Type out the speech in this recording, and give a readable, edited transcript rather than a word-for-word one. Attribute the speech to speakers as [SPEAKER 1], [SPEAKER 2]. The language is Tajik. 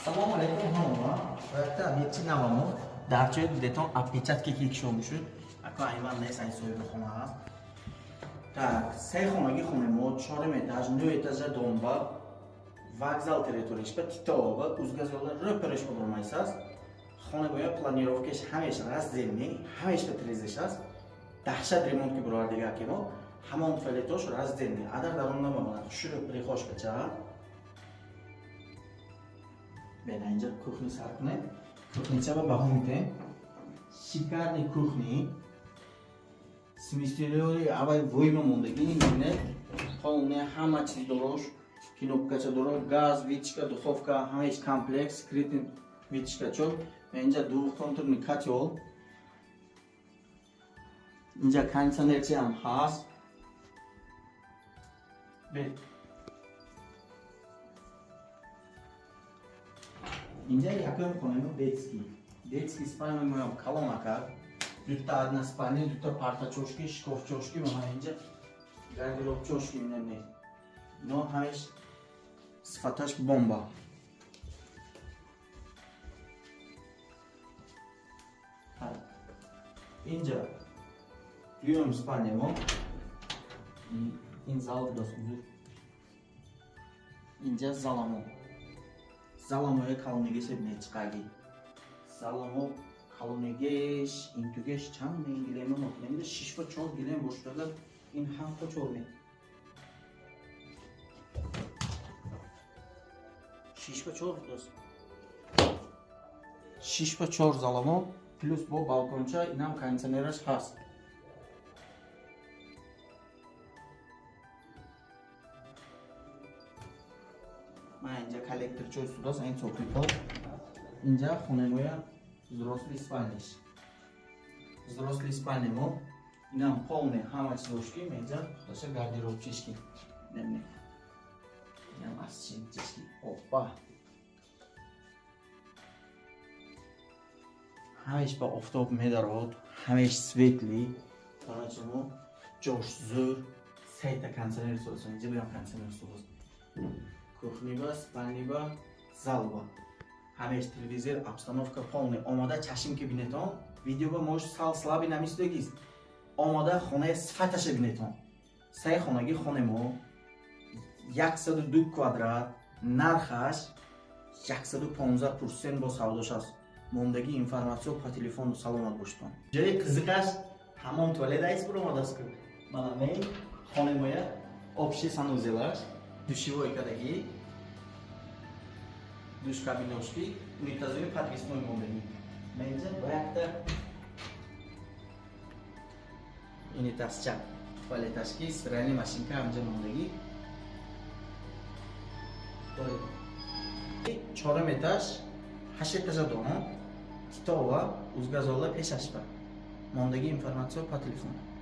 [SPEAKER 1] Assalomu alaykum hamma. Bu yerda ob'ektiv navamı darcha detон опечатки кишомушу. Ака айвандаи сайсои хона. Так, сай хонаги хонемо 4 этаж, 9 этажа домба. Вокзал территорияшба Титова, Узгазола рёперешба бурмайсаз. Хонагоя планировкаш ҳамеш раздельный, ҳамешта трезеш аст. Дахшат ремонтки бурвардига кимо, ҳамон фалетош раздельный. Адар дарон намамана, шуро прихошкача. Бена инҷа кухни сар кунем. Кухничаба баҳо медем. Шикарни кухни. Сместилёри авай войма мондагӣ мебинед. Полная ҳама чиз дорош. Кнопкача дорош, газ, витчка, духовка, ҳамаиш комплекс, скритный витчкачо. Инҷа двухконтурный котел. Инҷа кондиционерчи ҳам ҳаст. Инҷа якум хонемо детский. Детский спальня моям колонка. Дута одна спальня, дута партачошки, шкафчошки, мама инҷа гардеробчошки менем. Но ҳаш сифаташ бомба. Инҷа дуюм спальня мо. Ин зал дос узур. Инҷа заламо. Заламоя калонигеш мечқаги. Заламо калонигеш, интугеш чанд менгилема мо. Инҷа 6 ба 4 гилем боштада, ин 7 ба 4 ме. 6 ба 4 дос. 6 ба 4 заламо плюс бо балконча, инам кондиционераш ҳаст. Ман инҷа коллекторчои судас, ин цокипол. Инҷа хонемоя взрослый спальняш. Взрослый спальня мо. Инам полный ҳама чизошки, инҷа худоша гардеробчишки. Немне. Инам асчинчишки. Опа. ҳамеш ба офтоб медарод, ҳамеш светлый. Короче мо ҷош зӯр, сайта кондиционер соза. Инҷа биям кондиционер соза. Кухниба, спальниба, залба. Ҳамеш телевизор, обстановка полный. Омода чашим ки бинетон. Видеоба мош сал слаби намисдагист. Омода хонаи сифаташа бинетон. Сай хонаги хонемо 102 квадрат, нархаш 115% бо савдош аст. Мондаги информатсия по телефону саломат боштон. Ҷои қизиқаш ҳамон туалетаист буромадаст ки. Мана мей хонемоя общий санузелаш, душевой кадаги, душ кабиношки, унитазои подвесной мондаги. Менҷа боякта унитазча, туалеташки, стиральный машинка ҳамҷа мондаги. 4 этаж, 8 этажа дом, Титова, Узгазола, пешашба. Мондаги информатсия по телефону.